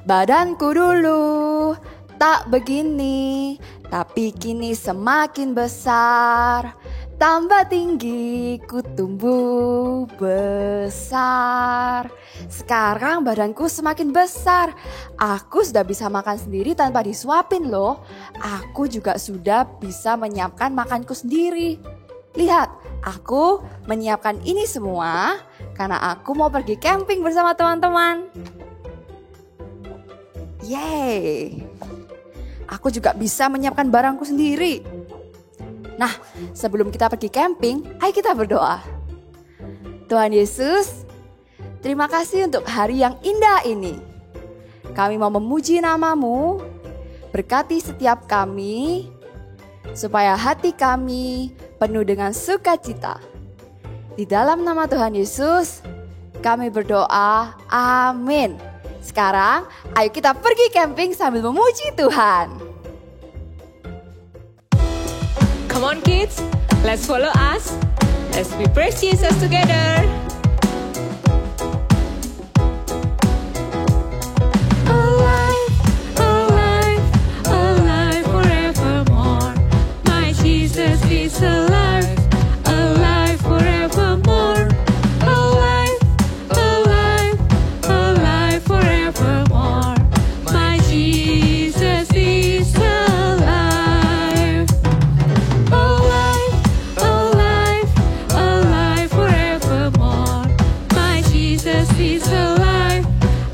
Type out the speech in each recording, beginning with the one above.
Badanku dulu tak begini, tapi kini semakin besar. Tambah tinggi, ku tumbuh besar. Sekarang badanku semakin besar. Aku sudah bisa makan sendiri tanpa disuapin loh. Aku juga sudah bisa menyiapkan makanku sendiri. Lihat, aku menyiapkan ini semua karena aku mau pergi camping bersama teman-teman. Yeay, aku juga bisa menyiapkan barangku sendiri. Nah, sebelum kita pergi camping, ayo kita berdoa. Tuhan Yesus, terima kasih untuk hari yang indah ini. Kami mau memuji nama-Mu, berkati setiap kami, supaya hati kami penuh dengan sukacita. Di dalam nama Tuhan Yesus, kami berdoa, amin. Sekarang, ayo kita pergi camping sambil memuji Tuhan. Come on kids, let's follow us. Let's be praise Jesus together. Alive, alive, alive forevermore. My Jesus is alive, alive forevermore. Alive, alive, alive forevermore. My Jesus is alive. Alive, alive, alive forevermore. My Jesus is alive,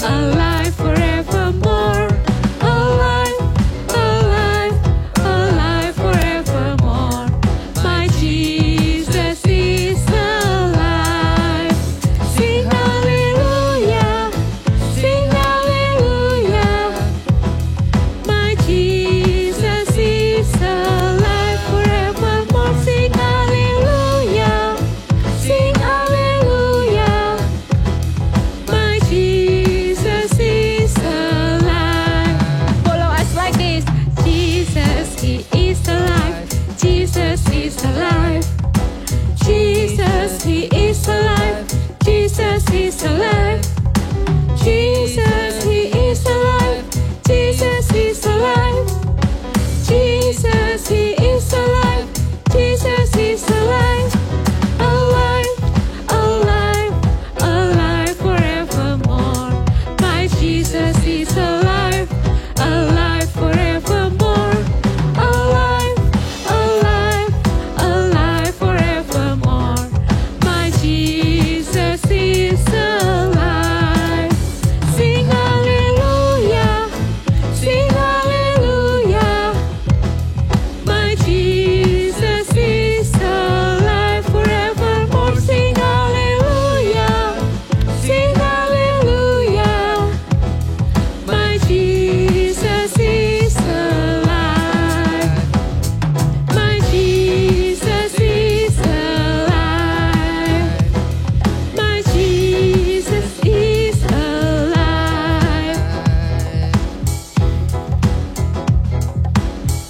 alive forevermore. Alive, alive, alive forevermore. My Jesus is alive. Sing hallelujah, sing hallelujah. My Jesus is alive forevermore. Sing hallelujah, sing hallelujah. My Jesus is alive. Follow us like this. Jesus, He is alive. Jesus is alive. Jesus, He is alive. Jesus is alive. Jesus, He is alive. Jesus is alive. Jesus, He is alive. Jesus is alive. Alive, alive, alive forevermore. My Jesus is alive, alive forevermore. Alive, alive, alive forevermore. My Jesus is alive. Sing hallelujah, sing hallelujah. My Jesus is alive forevermore. Sing hallelujah, sing hallelujah. My Jesus is alive. My Jesus is alive. My Jesus is alive.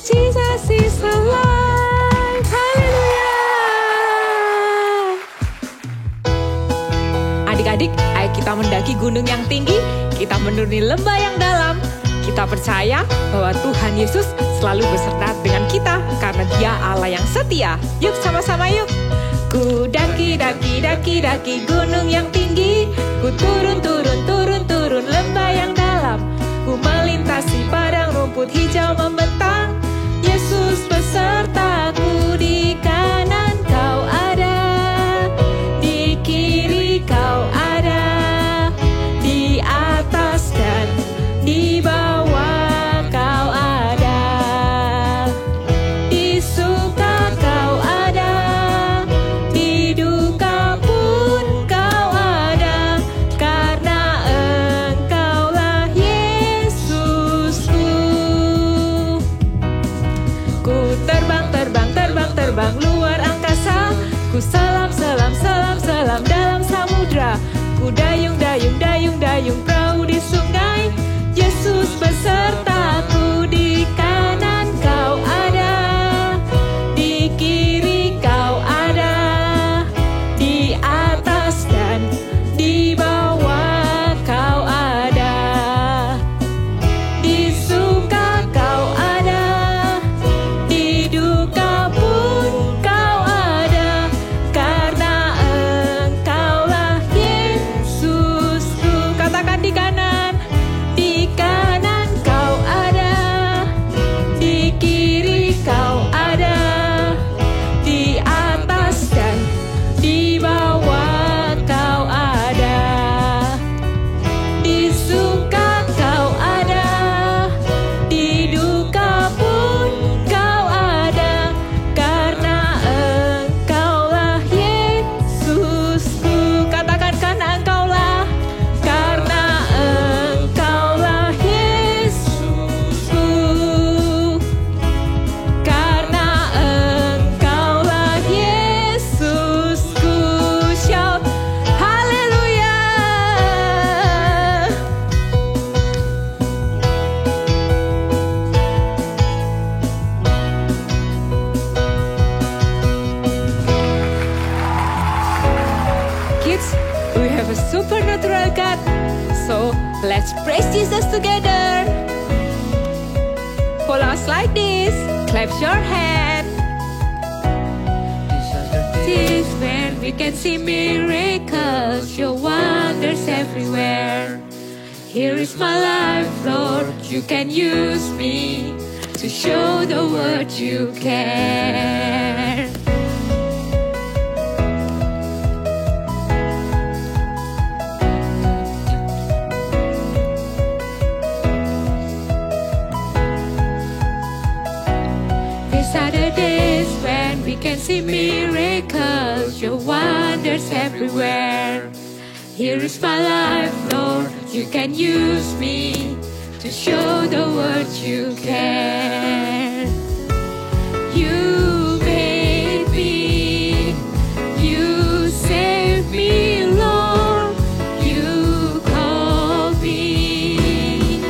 Jesus is alive. Haleluya. Adik-adik, ayo kita mendaki gunung yang tinggi, kita menuruni lembah yang dalam. Kita percaya bahwa Tuhan Yesus selalu beserta dengan kita karena Dia Allah yang setia. Yuk sama-sama yuk. Ku daki, daki, daki, daki gunung yang tinggi. Ku turun, turun, turun, turun lembah yang dalam. Ku melintasi padang rumput hijau membentang. Yesus besertaku, di kanan Kau ada, di kiri Kau ada, di atas dan di bawah Kau ada, di suka Kau ada, di duka pun Kau ada, karena Engkaulah Yesusku. a supernatural God. So let's praise Jesus together. Follow us like this. Clap your hand. This is when we can see miracles, your wonders everywhere. Here is my life, Lord. You can use me to show the world you care. These are the days when we can see miracles, your wonders everywhere. Here is my life, Lord. You can use me to show the world you care. You made me, you saved me, Lord. You called me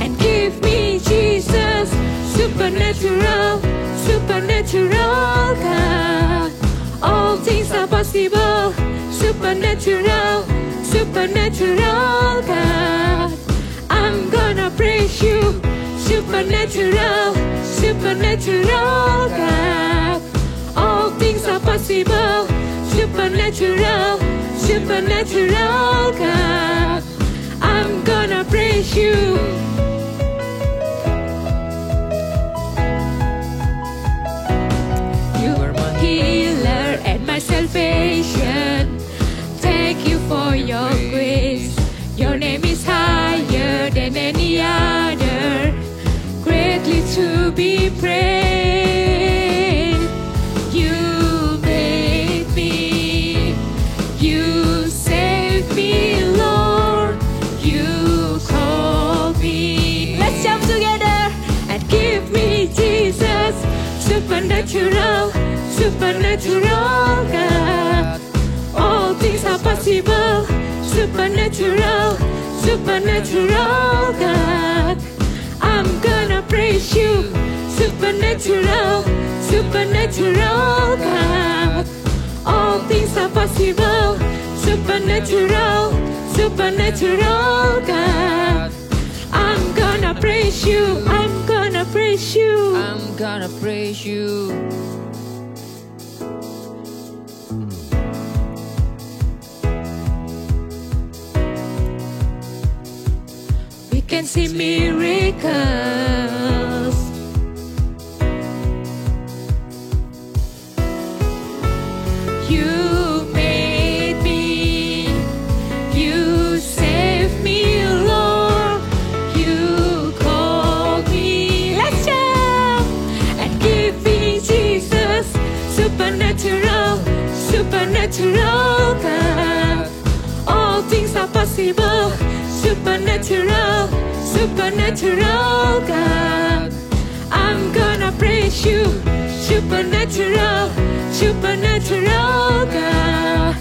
and give me Jesus, supernatural, supernatural God. All things are possible, supernatural, supernatural God. I'm gonna praise you, supernatural, supernatural God. All things are possible, supernatural, supernatural God. I'm gonna praise you. You are my healer and my salvation. Thank you for your grace. Your name is higher than any other, greatly to be praised. You made me, you saved me, Lord. You called me. Let's jump together and give me Jesus, supernatural, supernatural God. All things are possible, supernatural, supernatural God. I'm gonna praise you, supernatural, supernatural God. All things are possible, supernatural, supernatural God. I'm gonna praise you, I'm gonna praise you, I'm gonna praise you. We can see miracles. You made me, you saved me, Lord. You called me. Let's jump and give me Jesus, supernatural, supernatural God. All things are possible, supernatural, supernatural God. I'm gonna praise you, supernatural, supernatural God.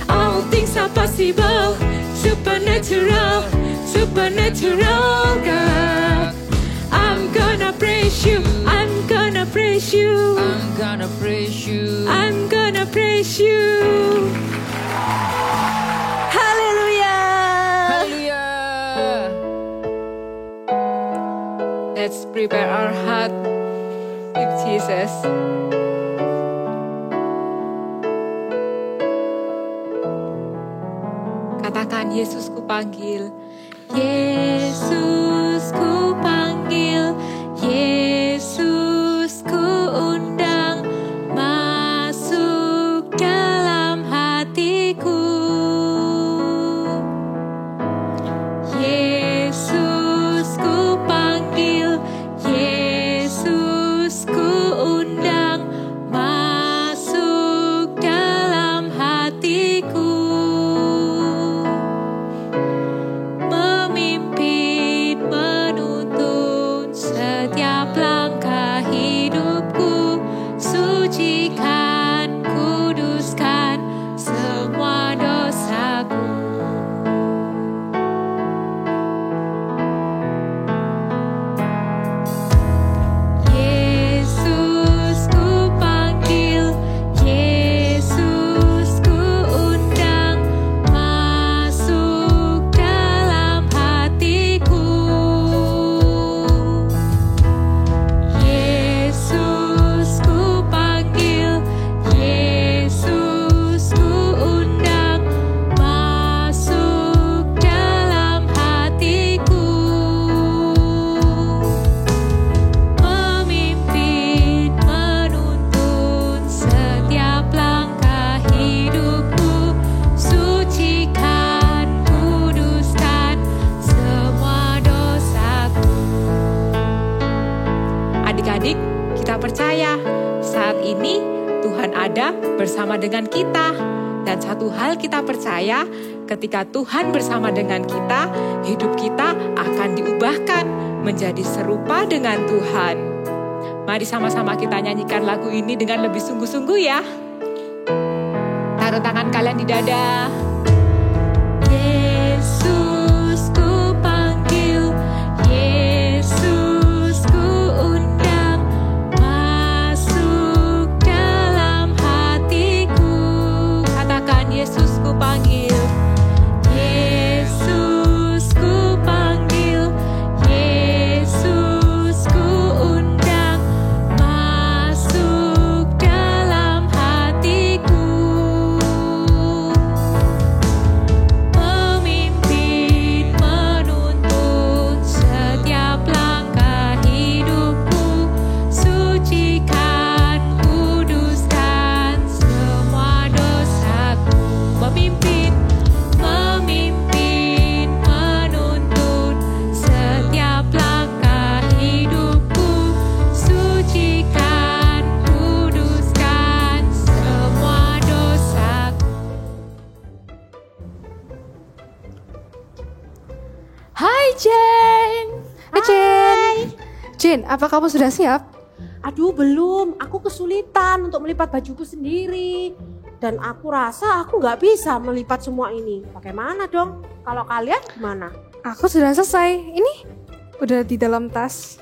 All things are possible, supernatural, supernatural God. I'm gonna praise you, I'm gonna praise you, I'm gonna praise you. I'm gonna praise you. Hallelujah. Hallelujah. Let's prepare our heart with Jesus. Katakan, Yesus ku panggil. Yesus ku panggil. Yesus ku undang. Masuk dalam hatiku. Yesus ku panggil. Yesus ku undang. Masuk dalam hatiku. Memimpin Kita percaya saat ini Tuhan ada bersama dengan kita. Dan satu hal kita percaya, ketika Tuhan bersama dengan kita, hidup kita akan diubahkan menjadi serupa dengan Tuhan. Mari sama-sama kita nyanyikan lagu ini dengan lebih sungguh-sungguh ya. Taruh tangan kalian di dada. Yesus ku panggil, Yesus ku undang, masuk dalam hatiku. Katakan Yesus ku panggil, Yesus ku panggil, Yesus ku undang, masuk dalam hatiku. Memimpin, menuntun setiap langkah hidupku, sucikan, kuduskan semua dosaku. Memimpin, menuntun setiap langkah hidupku, sucikan, kuduskan semua dosaku. Hai Jen. Hai Jen. Jen, apa kamu sudah siap? Aduh belum, aku kesulitan untuk melipat bajuku sendiri. Dan aku rasa aku nggak bisa melipat semua ini. Bagaimana dong? Kalau kalian gimana? Aku sudah selesai. Ini udah di dalam tas.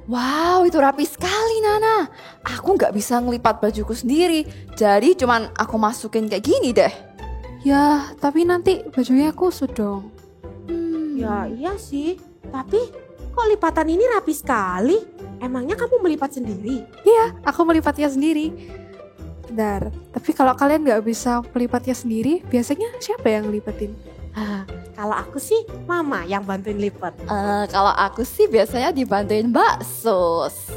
Wow, itu rapi sekali Nana. Aku nggak bisa ngelipat bajuku sendiri. Jadi cuman aku masukin kayak gini deh. Ya, tapi nanti bajunya kusut dong. Ya iya sih, tapi kok lipatan ini rapi sekali? Emangnya kamu melipat sendiri? Iya, aku melipatnya sendiri. Bentar, tapi kalau kalian nggak bisa melipatnya sendiri, biasanya siapa yang ngelipatin? Kalau aku sih mama yang bantuin lipat. Kalau aku sih biasanya dibantuin Mbak Sus.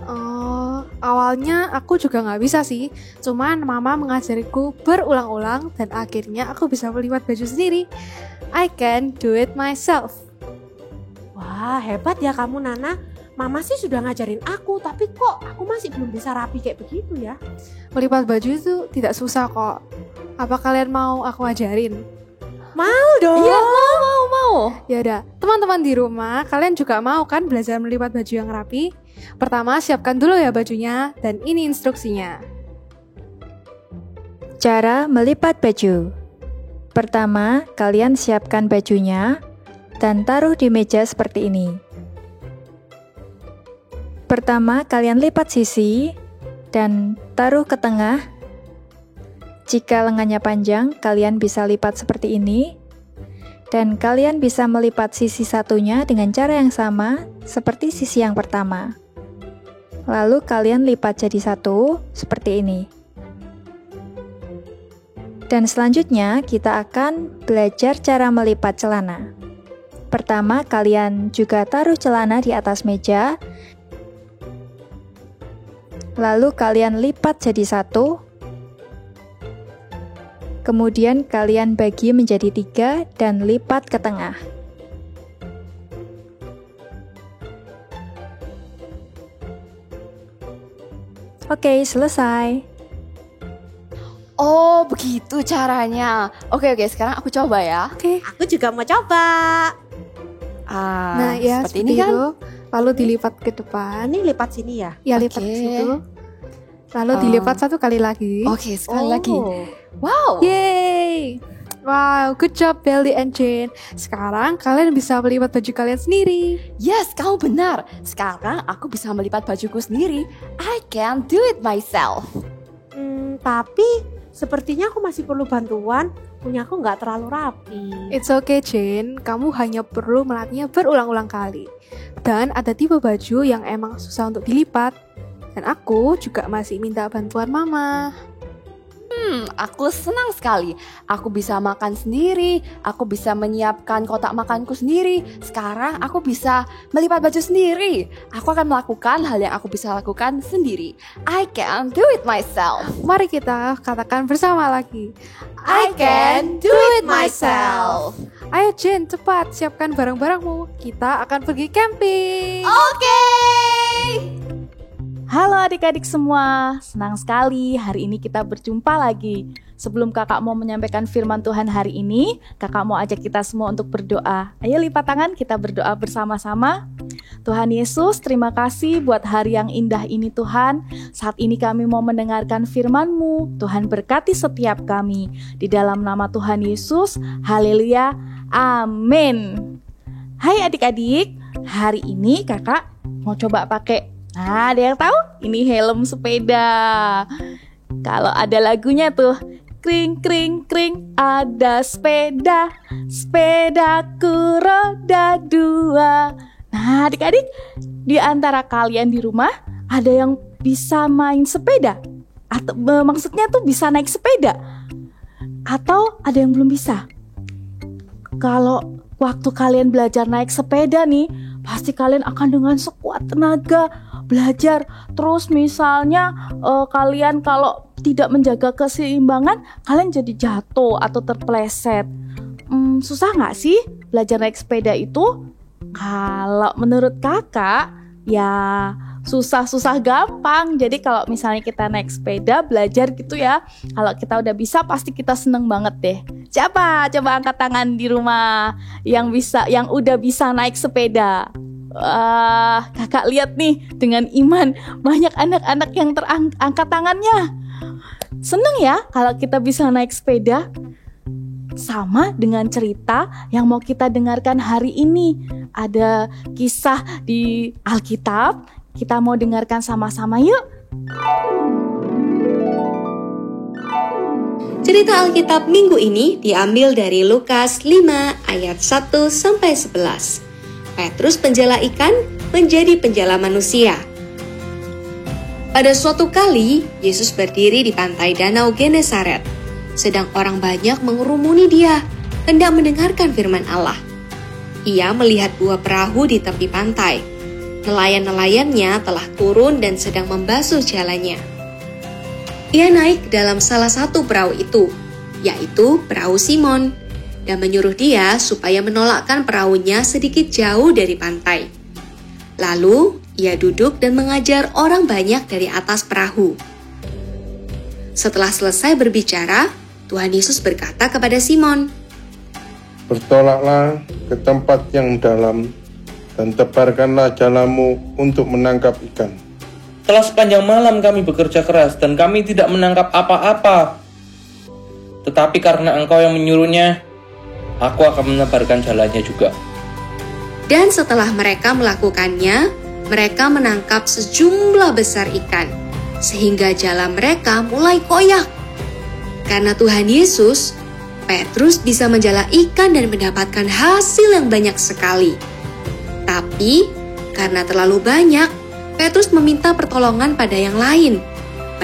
Oh, awalnya aku juga nggak bisa sih. Cuman mama mengajariku berulang-ulang dan akhirnya aku bisa melipat baju sendiri. I can do it myself. Wah hebat ya kamu Nana. Mama sih sudah ngajarin aku, tapi kok aku masih belum bisa rapi kayak begitu ya? Melipat baju itu tidak susah kok. Apa kalian mau aku ajarin? Mau dong. Iya mau. Ya udah, teman-teman di rumah, kalian juga mau kan belajar melipat baju yang rapi? Pertama, siapkan dulu ya bajunya, dan ini instruksinya. Cara melipat baju. Pertama, kalian siapkan bajunya dan taruh di meja seperti ini. Pertama, kalian lipat sisi dan taruh ke tengah. Jika lengannya panjang, kalian bisa lipat seperti ini. Dan kalian bisa melipat sisi satunya dengan cara yang sama seperti sisi yang pertama. Lalu kalian lipat jadi satu seperti ini. Dan selanjutnya kita akan belajar cara melipat celana. Pertama, kalian juga taruh celana di atas meja. Lalu kalian lipat jadi satu. Kemudian kalian bagi menjadi 3 dan lipat ke tengah. Oke, selesai. Oh begitu caranya. Oke, sekarang aku coba ya. Oke. Aku juga mau coba. Nah ya, seperti ini kan. itu. Lalu dilipat ke depan. Ini lipat sini ya? Ya, lipat ke Oke. situ. Lalu dilipat satu kali lagi. Oke, sekali lagi. Oh. Wow. Yeay. Wow, good job Belly and Jane. Sekarang kalian bisa melipat baju kalian sendiri. Yes, kamu benar. Sekarang aku bisa melipat bajuku sendiri. I can do it myself. Tapi sepertinya aku masih perlu bantuan. Punya aku nggak terlalu rapi. It's okay Jane, kamu hanya perlu melatihnya berulang-ulang kali. Dan ada tipe baju yang emang susah untuk dilipat. Dan aku juga masih minta bantuan mama. Aku senang sekali. Aku bisa makan sendiri. Aku bisa menyiapkan kotak makanku sendiri. Sekarang aku bisa melipat baju sendiri. Aku akan melakukan hal yang aku bisa lakukan sendiri. I can do it myself. Mari kita katakan bersama lagi. I can do it myself. Ayo Jane, cepat siapkan barang-barangmu. Kita akan pergi camping. Oke. adik-adik semua, senang sekali hari ini kita berjumpa lagi. Sebelum kakak mau menyampaikan firman Tuhan hari ini, kakak mau ajak kita semua untuk berdoa. Ayo lipat tangan, kita berdoa bersama-sama. Tuhan Yesus, terima kasih buat hari yang indah ini Tuhan. Saat ini kami mau mendengarkan firman-Mu. Tuhan berkati setiap kami. Di dalam nama Tuhan Yesus, haleluya, amin. Hai adik-adik, hari ini kakak mau coba pakai, ada yang tahu? Ini helm sepeda. Kalau ada lagunya tuh, kring kring kring, ada sepeda, sepedaku roda 2. Nah adik-adik, di antara kalian di rumah ada yang bisa main sepeda? Atau maksudnya tuh bisa naik sepeda? Atau ada yang belum bisa? Kalau waktu kalian belajar naik sepeda nih, pasti kalian akan dengan sekuat tenaga belajar. Terus misalnya kalian kalau tidak menjaga keseimbangan, kalian jadi jatuh atau terpleset. Susah nggak sih belajar naik sepeda itu? Kalau menurut kakak, ya susah-susah gampang. Jadi kalau misalnya kita naik sepeda, belajar gitu ya, kalau kita udah bisa pasti kita seneng banget deh. Siapa? Coba angkat tangan di rumah yang udah bisa naik sepeda. Kakak lihat nih, dengan iman banyak anak-anak yang terangkat tangannya. Seneng ya kalau kita bisa naik sepeda. Sama dengan cerita yang mau kita dengarkan hari ini. Ada kisah di Alkitab, kita mau dengarkan sama-sama yuk. Cerita Alkitab minggu ini diambil dari Lukas 5 ayat 1-11. Petrus penjala ikan menjadi penjala manusia. Pada suatu kali, Yesus berdiri di pantai Danau Genesaret. Sedang orang banyak mengerumuni dia, hendak mendengarkan firman Allah. Ia melihat dua perahu di tepi pantai. Nelayan-nelayannya telah turun dan sedang membasuh jalannya. Ia naik ke dalam salah satu perahu itu, yaitu perahu Simon, dan menyuruh dia supaya menolakkan perahunya sedikit jauh dari pantai. Lalu, ia duduk dan mengajar orang banyak dari atas perahu. Setelah selesai berbicara, Tuhan Yesus berkata kepada Simon, "Bertolaklah ke tempat yang dalam dan tebarkanlah jalamu untuk menangkap ikan." Telah sepanjang malam kami bekerja keras dan kami tidak menangkap apa-apa. Tetapi karena Engkau yang menyuruhnya, aku akan menebarkan jalannya juga. Dan setelah mereka melakukannya, mereka menangkap sejumlah besar ikan, sehingga jala mereka mulai koyak. Karena Tuhan Yesus, Petrus bisa menjala ikan dan mendapatkan hasil yang banyak sekali. Tapi, karena terlalu banyak, Petrus meminta pertolongan pada yang lain.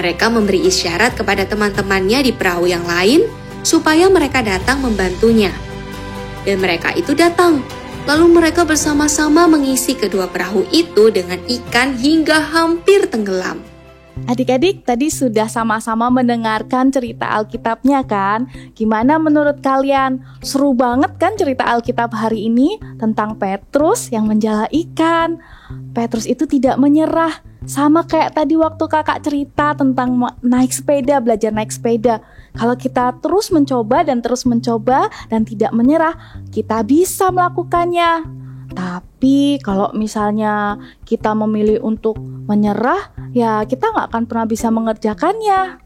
Mereka memberi isyarat kepada teman-temannya di perahu yang lain, supaya mereka datang membantunya. Dan mereka itu datang. Lalu mereka bersama-sama mengisi kedua perahu itu dengan ikan hingga hampir tenggelam. Adik-adik tadi sudah sama-sama mendengarkan cerita Alkitabnya kan? Gimana menurut kalian? Seru banget kan cerita Alkitab hari ini tentang Petrus yang menjala ikan. Petrus itu tidak menyerah. Sama kayak tadi waktu kakak cerita tentang naik sepeda, belajar naik sepeda. Kalau kita terus mencoba dan tidak menyerah, kita bisa melakukannya. Tapi kalau misalnya kita memilih untuk menyerah, ya kita nggak akan pernah bisa mengerjakannya.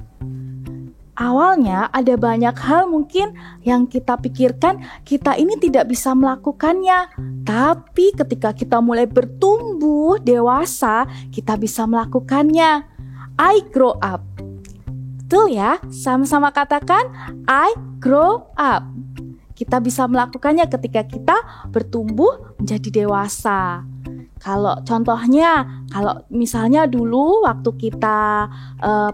Awalnya ada banyak hal mungkin yang kita pikirkan kita ini tidak bisa melakukannya. Tapi ketika kita mulai bertumbuh dewasa, kita bisa melakukannya. I grow up. Betul ya? Sama-sama katakan I grow up. Kita bisa melakukannya ketika kita bertumbuh menjadi dewasa. Kalau contohnya, kalau misalnya dulu waktu kita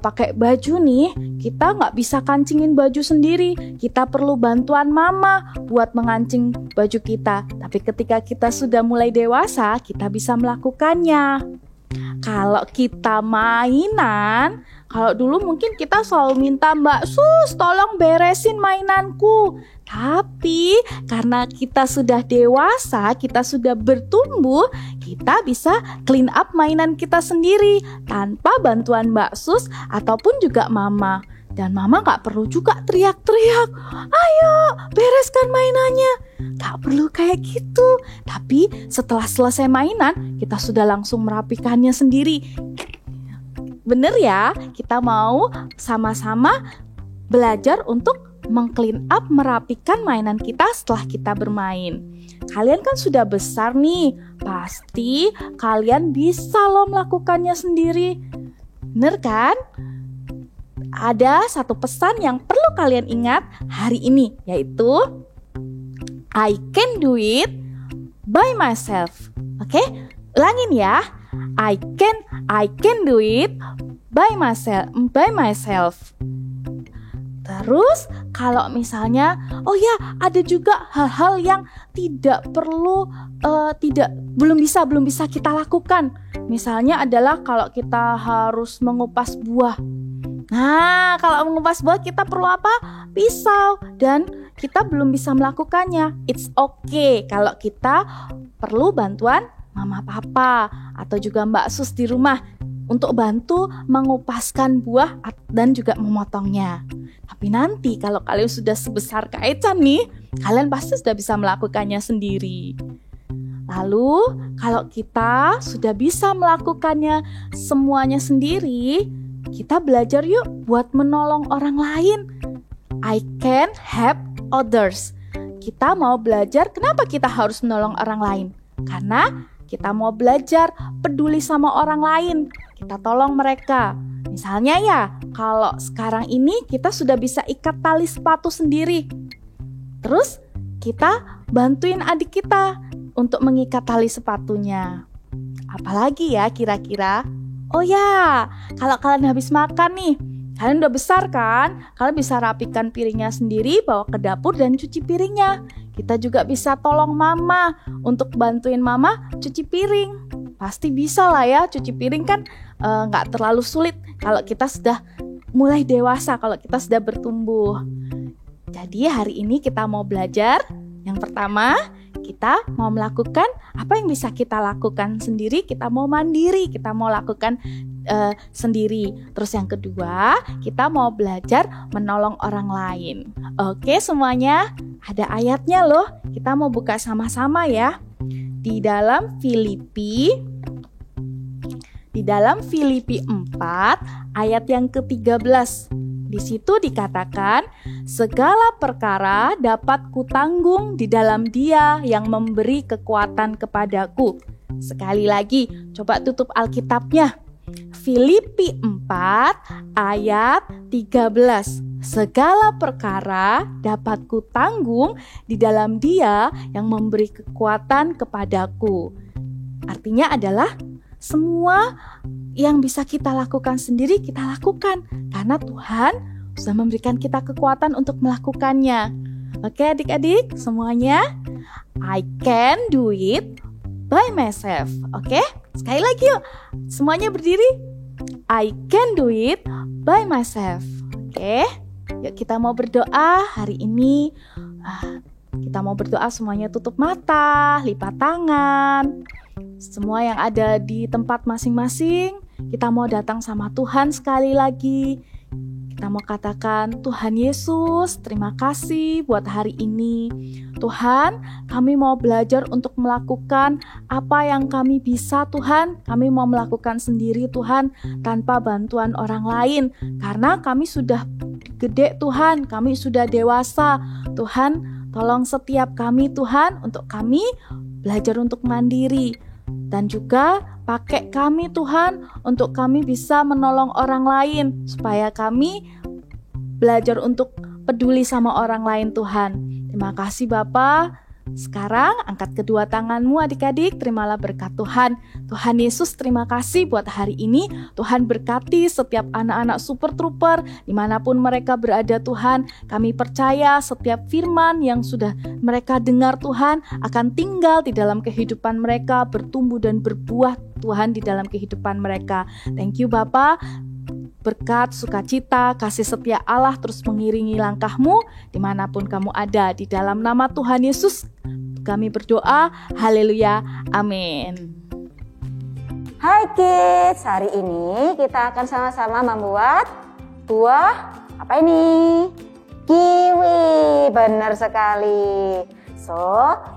pakai baju nih, kita nggak bisa kancingin baju sendiri. Kita perlu bantuan mama buat mengancing baju kita. Tapi ketika kita sudah mulai dewasa, kita bisa melakukannya. Kalau kita mainan, kalau dulu mungkin kita selalu minta, Mbak Sus, tolong beresin mainanku. Tapi karena kita sudah dewasa, kita sudah bertumbuh, kita bisa clean up mainan kita sendiri tanpa bantuan Mbak Sus ataupun juga Mama. Dan Mama gak perlu juga teriak-teriak, ayo bereskan mainannya. Gak perlu kayak gitu. Tapi setelah selesai mainan, kita sudah langsung merapikannya sendiri. Bener ya, kita mau sama-sama belajar untuk meng-clean up, merapikan mainan kita setelah kita bermain. Kalian kan sudah besar nih, pasti kalian bisa loh melakukannya sendiri. Bener kan? Ada satu pesan yang perlu kalian ingat hari ini, yaitu I can do it by myself. Oke? Ulangin ya. I can do it by myself. Terus kalau misalnya, oh ya, ada juga hal-hal yang belum bisa kita lakukan. Misalnya adalah kalau kita harus mengupas buah. Nah, kalau mengupas buah kita perlu apa? Pisau, dan kita belum bisa melakukannya. It's okay kalau kita perlu bantuan Mama Papa atau juga Mbak Sus di rumah untuk bantu mengupaskan buah dan juga memotongnya. Tapi nanti kalau kalian sudah sebesar Kak-Echan nih, kalian pasti sudah bisa melakukannya sendiri. Lalu kalau kita sudah bisa melakukannya semuanya sendiri, kita belajar yuk buat menolong orang lain. I can help others. Kita mau belajar kenapa kita harus menolong orang lain. Karena kita mau belajar peduli sama orang lain. Kita tolong mereka. Misalnya ya, kalau sekarang ini kita sudah bisa ikat tali sepatu sendiri. Terus kita bantuin adik kita untuk mengikat tali sepatunya. Apalagi ya kira-kira? Oh ya, kalau kalian habis makan nih, kalian udah besar kan? Kalian bisa rapikan piringnya sendiri, bawa ke dapur dan cuci piringnya. Kita juga bisa tolong Mama untuk bantuin Mama cuci piring. Pasti bisa lah ya, cuci piring kan gak terlalu sulit kalau kita sudah mulai dewasa, kalau kita sudah bertumbuh. Jadi hari ini kita mau belajar. Yang pertama, kita mau melakukan apa yang bisa kita lakukan sendiri, kita mau mandiri, kita mau lakukan sendiri. Terus yang kedua, kita mau belajar menolong orang lain. Oke semuanya, ada ayatnya loh. Kita mau buka sama-sama ya. Di dalam Filipi 4 ayat yang ke-13. Di situ dikatakan, segala perkara dapat kutanggung di dalam Dia yang memberi kekuatan kepadaku. Sekali lagi, coba tutup Alkitabnya. Filipi 4 ayat 13. Segala perkara dapat kutanggung di dalam Dia yang memberi kekuatan kepadaku. Artinya adalah semua yang bisa kita lakukan sendiri, kita lakukan. Karena Tuhan sudah memberikan kita kekuatan untuk melakukannya. Oke adik-adik semuanya, I can do it by myself. Oke, sekali lagi yuk. Semuanya berdiri. I can do it by myself. Oke, yuk kita mau berdoa hari ini. Kita mau berdoa semuanya tutup mata, lipat tangan. Semua yang ada di tempat masing-masing, kita mau datang sama Tuhan sekali lagi. Kita mau katakan, Tuhan Yesus, terima kasih buat hari ini. Tuhan, kami mau belajar untuk melakukan apa yang kami bisa, Tuhan. Kami mau melakukan sendiri, Tuhan, tanpa bantuan orang lain. Karena kami sudah gede, Tuhan. Kami sudah dewasa. Tuhan, tolong setiap kami, Tuhan, untuk kami belajar untuk mandiri. Dan juga pakai kami Tuhan untuk kami bisa menolong orang lain, supaya kami belajar untuk peduli sama orang lain Tuhan. Terima kasih Bapa, Sekarang angkat kedua tanganmu adik-adik, terimalah berkat Tuhan. Tuhan Yesus, terima kasih buat hari ini. Tuhan berkati setiap anak-anak Super Trooper dimanapun mereka berada Tuhan. Kami percaya setiap firman yang sudah mereka dengar Tuhan akan tinggal di dalam kehidupan mereka, bertumbuh dan berbuah Tuhan di dalam kehidupan mereka. Thank you Bapa. Berkat, sukacita, kasih setia Allah terus mengiringi langkahmu dimanapun kamu ada. Di dalam nama Tuhan Yesus kami berdoa, haleluya, amin. Hai kids, hari ini kita akan sama-sama membuat buah apa ini? Kiwi, benar sekali. So,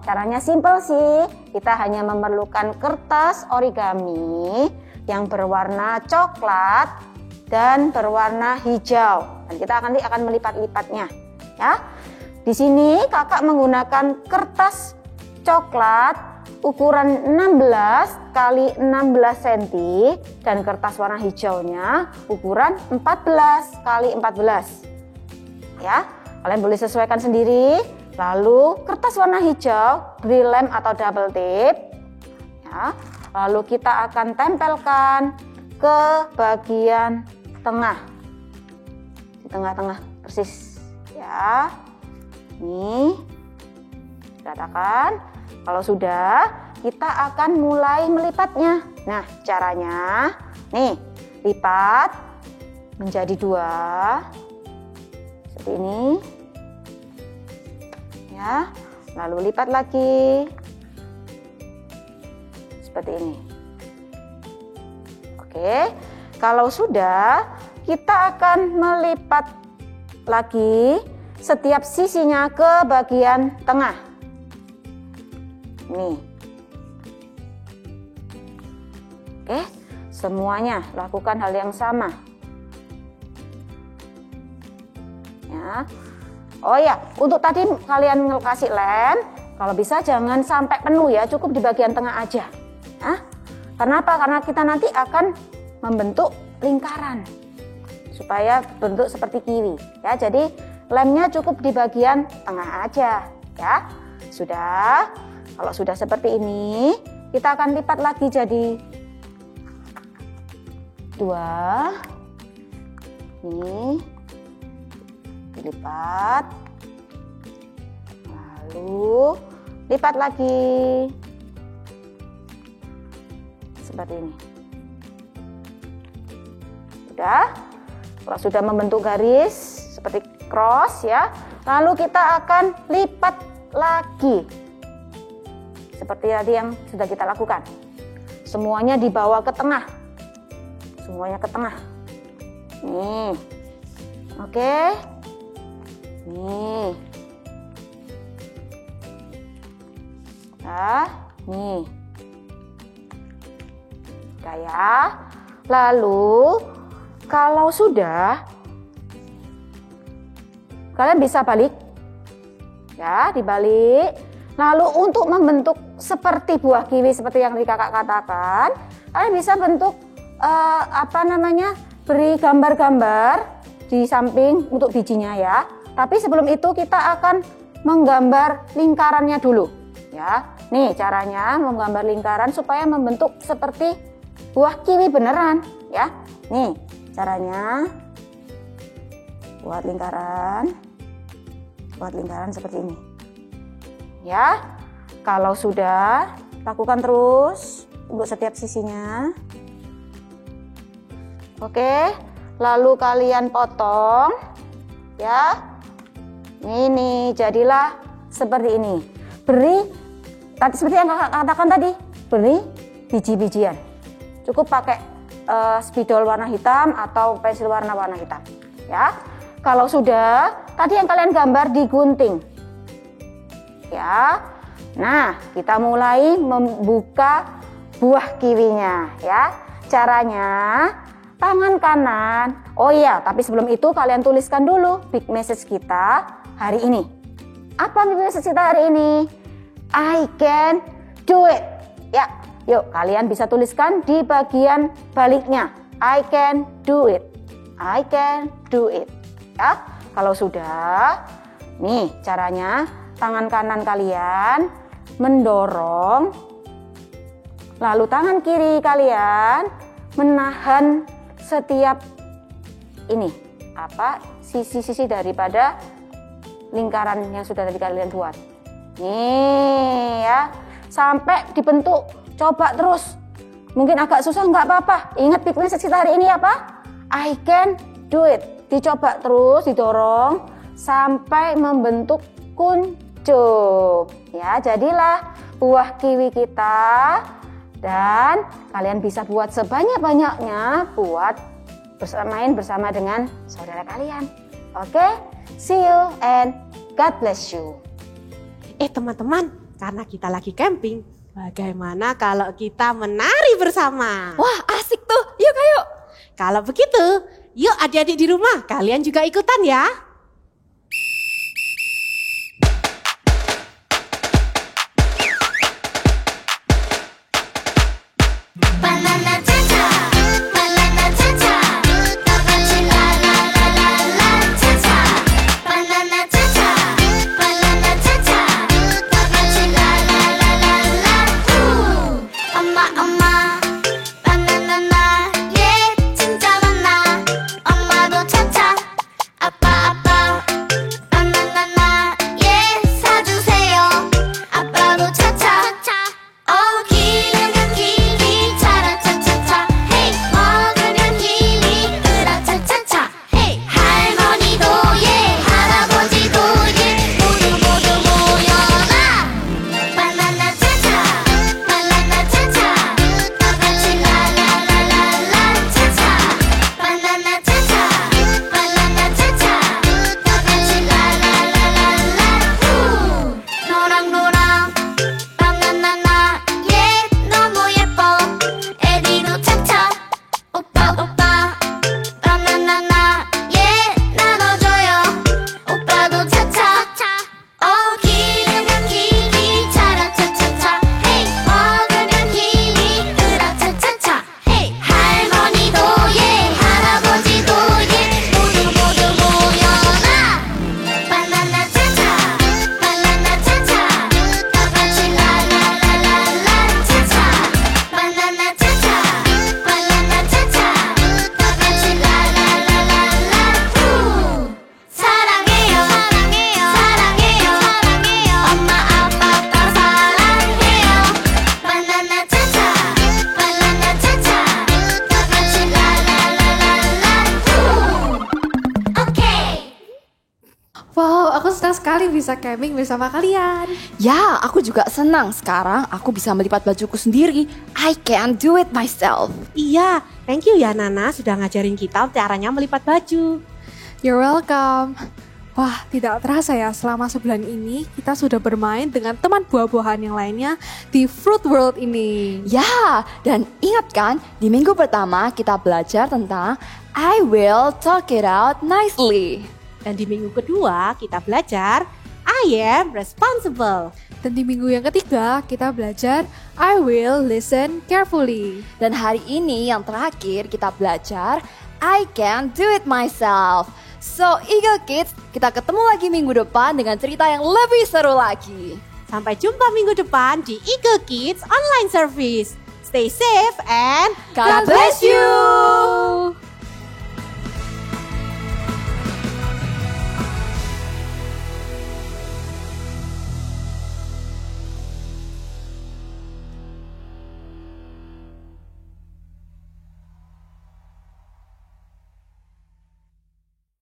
caranya simple sih. Kita hanya memerlukan kertas origami yang berwarna coklat dan berwarna hijau. Dan kita akan melipat-lipatnya, ya. Di sini kakak menggunakan kertas coklat ukuran 16 x 16 cm dan kertas warna hijaunya ukuran 14 x 14. Ya, kalian boleh sesuaikan sendiri. Lalu kertas warna hijau beri lem atau double tip. Ya, lalu kita akan tempelkan ke bagian tengah, di tengah-tengah persis, ya. Nih, katakan kalau sudah, kita akan mulai melipatnya. Nah, caranya, nih, lipat menjadi 2, seperti ini, ya. Lalu lipat lagi, seperti ini. Oke, kalau sudah, kita akan melipat lagi setiap sisinya ke bagian tengah. Nih. Oke, semuanya lakukan hal yang sama. Ya. Oh ya, untuk tadi kalian kasih lem, kalau bisa jangan sampai penuh ya, cukup di bagian tengah aja. Nah, kenapa? Karena kita nanti akan membentuk lingkaran supaya bentuk seperti kiwi ya. Jadi lemnya cukup di bagian tengah aja ya. Sudah. Kalau sudah seperti ini, kita akan lipat lagi jadi 2. Nih. Dilipat. Lalu lipat lagi. Seperti ini. Kalau sudah membentuk garis seperti cross ya, lalu kita akan lipat lagi seperti tadi yang sudah kita lakukan. Semuanya dibawa ke tengah, semuanya ke tengah. Nih, oke, nih, nah, nih, udah ya. Lalu kalau sudah, kalian bisa balik, ya, dibalik. Lalu untuk membentuk seperti buah kiwi seperti yang tadi kakak katakan, kalian bisa bentuk beri gambar-gambar di samping untuk bijinya ya. Tapi sebelum itu kita akan menggambar lingkarannya dulu, ya. Nih caranya menggambar lingkaran supaya membentuk seperti buah kiwi beneran, ya. Nih caranya buat lingkaran seperti ini ya. Kalau sudah, lakukan terus untuk setiap sisinya. Oke, lalu kalian potong ya. Ini jadilah seperti ini. Beri seperti yang kakak katakan tadi, beri biji-bijian. Cukup pakai spidol warna hitam atau pensil warna hitam ya. Kalau sudah, tadi yang kalian gambar digunting ya. Nah, kita mulai membuka buah kiwinya ya. Caranya tangan kanan. Oh iya, tapi sebelum itu kalian tuliskan dulu big message kita hari ini. Apa big message kita hari ini? I can do it. Ya, yuk kalian bisa tuliskan di bagian baliknya. I can do it. I can do it. Ya, kalau sudah, nih caranya tangan kanan kalian mendorong, lalu tangan kiri kalian menahan setiap ini sisi-sisi daripada lingkaran yang sudah tadi kalian buat. Nih ya, sampai dibentuk. Coba terus. Mungkin agak susah, nggak apa-apa. Ingat big message kita hari ini apa? I can do it. Dicoba terus, didorong sampai membentuk kuncup. Ya, jadilah buah kiwi kita. Dan kalian bisa buat sebanyak-banyaknya buat main bersama dengan saudara kalian. Oke? See you and God bless you. Teman-teman, karena kita lagi camping, bagaimana kalau kita menari bersama? Wah, asik tuh. Yuk, ayo. Kalau begitu, yuk adik-adik di rumah, kalian juga ikutan ya. Wow, aku senang sekali bisa camping bersama kalian. Ya, aku juga senang sekarang aku bisa melipat bajuku sendiri. I can do it myself. Iya, thank you ya Nana sudah ngajarin kita caranya melipat baju. You're welcome. Wah, tidak terasa ya selama sebulan ini kita sudah bermain dengan teman buah-buahan yang lainnya di Fruit World ini. Ya, dan ingat kan di minggu pertama kita belajar tentang I will talk it out nicely. Dan di minggu kedua kita belajar I am responsible. Dan di minggu yang ketiga kita belajar I will listen carefully. Dan hari ini yang terakhir kita belajar I can do it myself. So Eagle Kids, kita ketemu lagi minggu depan dengan cerita yang lebih seru lagi. Sampai jumpa minggu depan di Eagle Kids Online Service. Stay safe and God bless you.